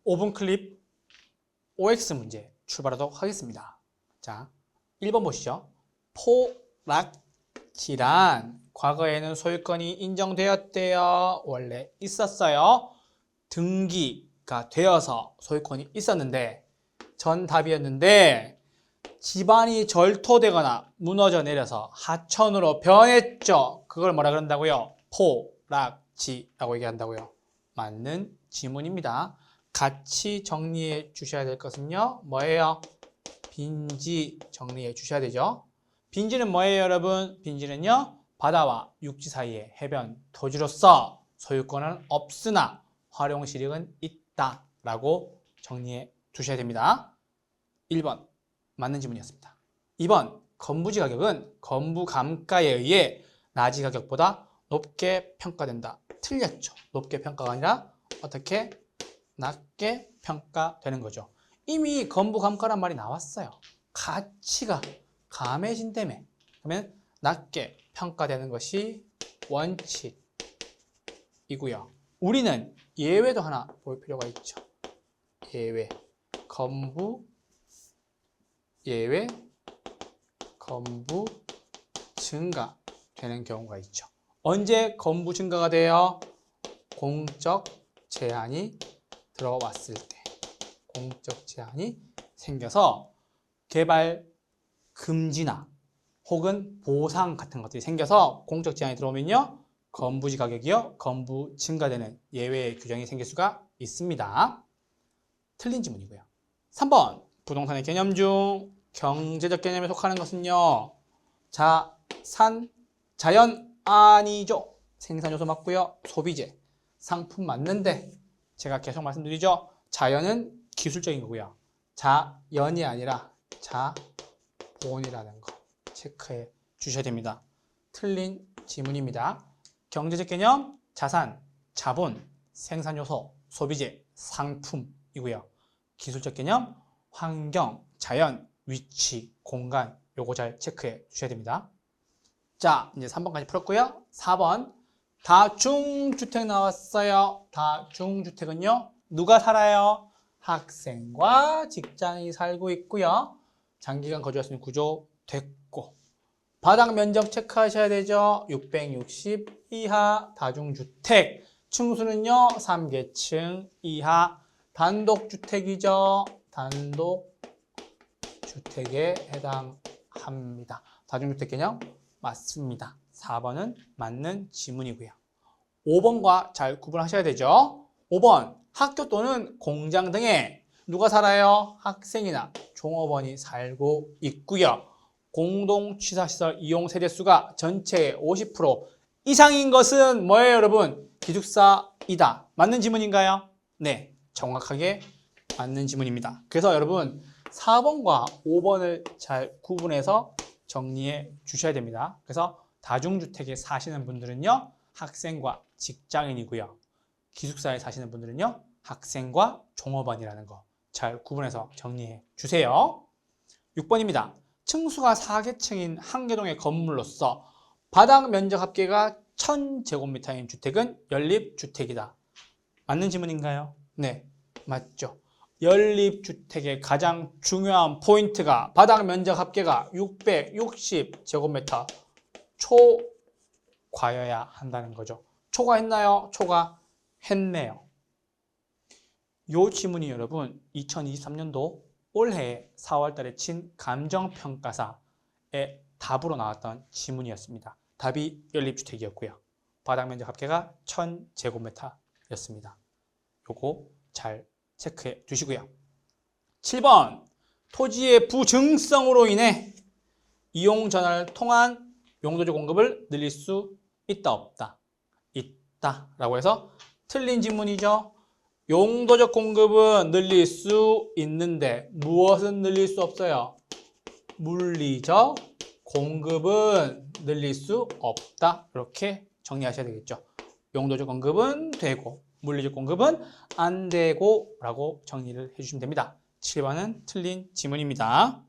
5분 클립 OX 문제 출발하도록 하겠습니다. 자, 1번 보시죠. 포락지란 과거에는 소유권이 인정되었대요. 원래 있었어요. 등기가 되어서 소유권이 있었는데 전답이었는데 집안이 절토되거나 무너져 내려서 하천으로 변했죠. 그걸 뭐라 그런다고요? 포락지라고 얘기한다고요. 맞는 지문입니다. 같이 정리해 주셔야 될 것은요. 뭐예요? 빈지 정리해 주셔야 되죠. 빈지는 뭐예요, 여러분? 빈지는요. 바다와 육지 사이의 해변, 토지로서 소유권은 없으나 활용 실익은 있다라고 정리해 두셔야 됩니다. 1번 맞는 지문이었습니다. 2번 건부지 가격은 건부 감가에 의해 나지 가격보다 높게 평가된다. 틀렸죠. 높게 평가가 아니라 어떻게? 낮게 평가되는 거죠. 이미 건부 감가란 말이 나왔어요. 가치가 감해진다며. 그러면 낮게 평가되는 것이 원칙이고요. 우리는 예외도 하나 볼 필요가 있죠. 예외. 예외 건부 증가되는 경우가 있죠. 언제 건부 증가가 돼요? 공적 제한이 들어왔을 때. 공적 제한이 생겨서 개발 금지나 혹은 보상 같은 것들이 생겨서 공적 제한이 들어오면요. 건부지 가격이요. 건부 증가되는 예외의 규정이 생길 수가 있습니다. 틀린 지문이고요. 3번 부동산의 개념 중 경제적 개념에 속하는 것은요. 자연 아니죠. 생산 요소 맞고요. 소비재, 상품 맞는데 제가 계속 말씀드리죠. 자연은 기술적인 거고요. 자연이 아니라 자본이라는 거 체크해 주셔야 됩니다. 틀린 지문입니다. 경제적 개념, 자산, 자본, 생산 요소, 소비재, 상품이고요. 기술적 개념, 환경, 자연, 위치, 공간 요거 잘 체크해 주셔야 됩니다. 자, 이제 3번까지 풀었고요. 4번 다중주택 나왔어요. 다중주택은요. 누가 살아요? 학생과 직장인이 살고 있고요. 장기간 거주할 수 있는 구조 됐고 바닥 면적 체크하셔야 되죠. 660 이하 다중주택 층수는요. 3계층 이하 단독주택이죠. 단독주택에 해당합니다. 다중주택 개념 맞습니다. 4번은 맞는 지문이고요. 5번과 잘 구분하셔야 되죠. 5번 학교 또는 공장 등에 누가 살아요? 학생이나 종업원이 살고 있고요. 공동취사시설 이용 세대수가 전체의 50% 이상인 것은 뭐예요, 여러분? 기숙사이다. 맞는 지문인가요? 네, 정확하게 맞는 지문입니다. 그래서 여러분 4번과 5번을 잘 구분해서 정리해 주셔야 됩니다. 그래서 다중주택에 사시는 분들은요. 학생과 직장인이고요. 기숙사에 사시는 분들은요. 학생과 종업원이라는 거 잘 구분해서 정리해 주세요. 6번입니다. 층수가 4계층인 한계동의 건물로서 바닥 면적 합계가 1000제곱미터인 주택은 연립주택이다. 맞는 지문인가요? 네, 맞죠. 연립주택의 가장 중요한 포인트가 바닥 면적 합계가 660제곱미터 초과여야 한다는 거죠. 초과했나요? 초과했네요. 요 지문이 여러분 2023년도 올해 4월 달에 친 감정평가사의 답으로 나왔던 지문이었습니다. 답이 연립주택이었고요. 바닥 면적 합계가 1000제곱미터였습니다. 요거 잘 체크해 두시고요. 7번 토지의 부증성으로 인해 이용 전환을 통한 용도주 공급을 늘릴 수 있다 없다? 있다 라고 해서 틀린 지문이죠. 용도적 공급은 늘릴 수 있는데 무엇은 늘릴 수 없어요? 물리적 공급은 늘릴 수 없다. 이렇게 정리하셔야 되겠죠. 용도적 공급은 되고 물리적 공급은 안 되고 라고 정리를 해주시면 됩니다. 7번은 틀린 지문입니다.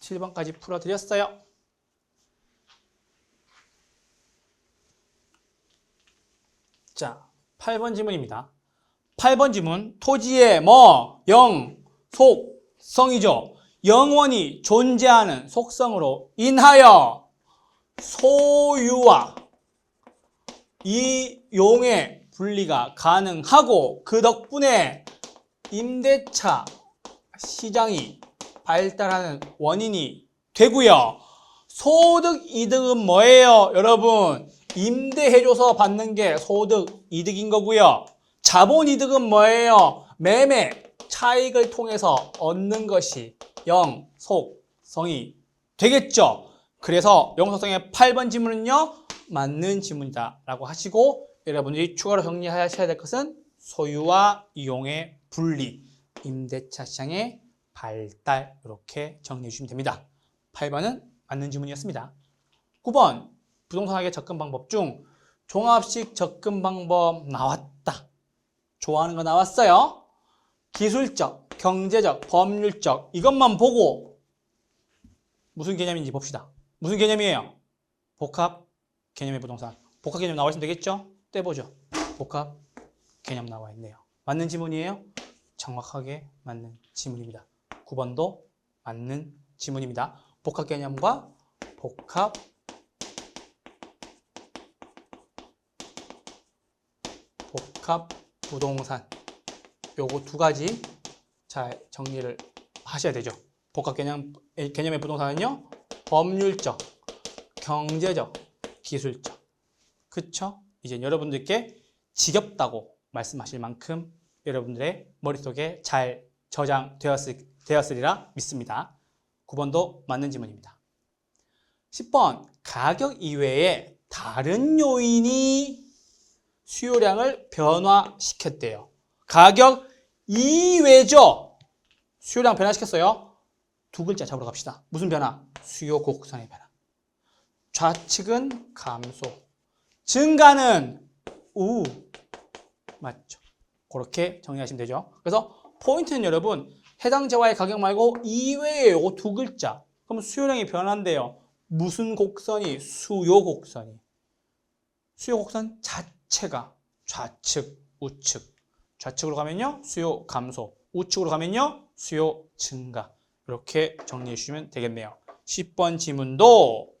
7번까지 풀어드렸어요. 자, 8번 지문입니다. 8번 지문. 토지의 뭐? 속성이죠. 영원히 존재하는 속성으로 인하여 소유와 이용의 분리가 가능하고 그 덕분에 임대차 시장이 발달하는 원인이 되고요. 소득 이득은 뭐예요? 여러분, 임대해줘서 받는 게 소득 이득인 거고요. 자본 이득은 뭐예요? 매매 차익을 통해서 얻는 것이 영속성이 되겠죠. 그래서 영속성의 8번 지문은요, 맞는 지문이다 라고 하시고, 여러분들이 추가로 정리하셔야 될 것은 소유와 이용의 분리, 임대차 시장의 발달, 이렇게 정리해 주시면 됩니다. 8번은 맞는 지문이었습니다. 9번, 부동산학의 접근 방법 중 종합식 접근 방법 나왔다. 좋아하는 거 나왔어요. 기술적, 경제적, 법률적, 이것만 보고 무슨 개념인지 봅시다. 무슨 개념이에요? 복합 개념의 부동산. 복합 개념 나와 있으면 되겠죠? 떼보죠. 복합 개념 나와 있네요. 맞는 지문이에요? 정확하게 맞는 지문입니다. 9번도 맞는 지문입니다. 복합 개념과 복합 부동산, 요거 두 가지 잘 정리를 하셔야 되죠. 복합 개념의 부동산은요, 법률적, 경제적, 기술적. 그쵸? 이제 여러분들께 지겹다고 말씀하실 만큼 여러분들의 머릿속에 잘 저장되었으리라 믿습니다. 9번도 맞는 지문입니다. 10번, 가격 이외에 다른 요인이 수요량을 변화시켰대요. 가격 이외죠. 수요량 변화시켰어요. 두 글자 잡으러 갑시다. 무슨 변화? 수요 곡선의 변화. 좌측은 감소, 증가는 우. 맞죠? 그렇게 정리하시면 되죠. 그래서 포인트는 여러분, 해당 재화의 가격 말고 이외에 요 두 글자. 그럼 수요량이 변한대요. 무슨 곡선이? 수요 곡선이. 수요 곡선 자체가 좌측, 우측. 좌측으로 가면요, 수요 감소. 우측으로 가면요, 수요 증가. 이렇게 정리해 주시면 되겠네요. 10번 지문도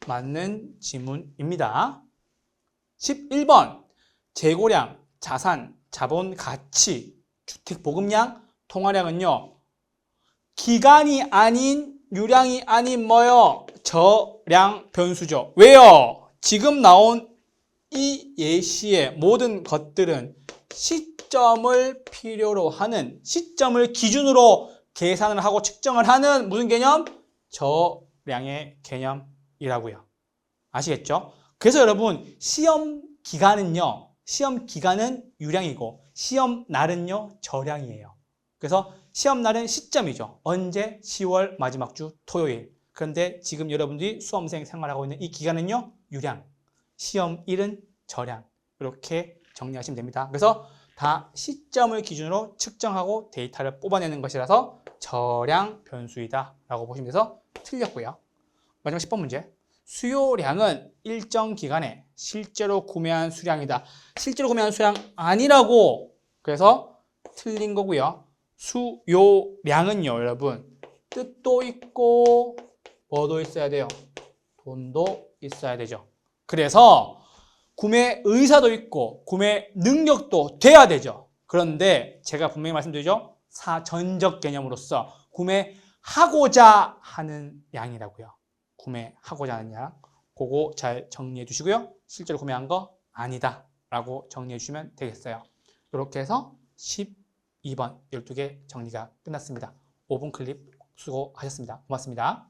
맞는 지문입니다. 11번, 재고량, 자산, 자본 가치, 주택 보급량, 통화량은요, 기간이 아닌, 유량이 아닌 뭐요? 저량 변수죠. 왜요? 지금 나온 이 예시의 모든 것들은 시점을 필요로 하는, 시점을 기준으로 계산을 하고 측정을 하는 무슨 개념? 저량의 개념이라고요. 아시겠죠? 그래서 여러분, 시험 기간은요, 시험 기간은 유량이고 시험 날은요, 저량이에요. 그래서 시험 날은 시점이죠. 언제? 10월 마지막 주 토요일. 그런데 지금 여러분들이 수험생 생활하고 있는 이 기간은요, 유량. 시험일은 저량. 이렇게 정리하시면 됩니다. 그래서 다 시점을 기준으로 측정하고 데이터를 뽑아내는 것이라서 저량 변수이다 라고 보시면 돼서 틀렸고요. 마지막 10번 문제. 수요량은 일정 기간에 실제로 구매한 수량이다. 실제로 구매한 수량 아니라고. 그래서 틀린 거고요. 수요량은요, 여러분, 뜻도 있고 뭐도 있어야 돼요? 돈도 있어야 되죠. 그래서 구매 의사도 있고 구매 능력도 돼야 되죠. 그런데 제가 분명히 말씀드리죠. 사전적 개념으로서 구매하고자 하는 양이라고요. 구매하고자 하는 양. 그거 잘 정리해 주시고요. 실제로 구매한 거 아니다 라고 정리해 주시면 되겠어요. 이렇게 해서 12번 12개 정리가 끝났습니다. 5분 클립 수고하셨습니다. 고맙습니다.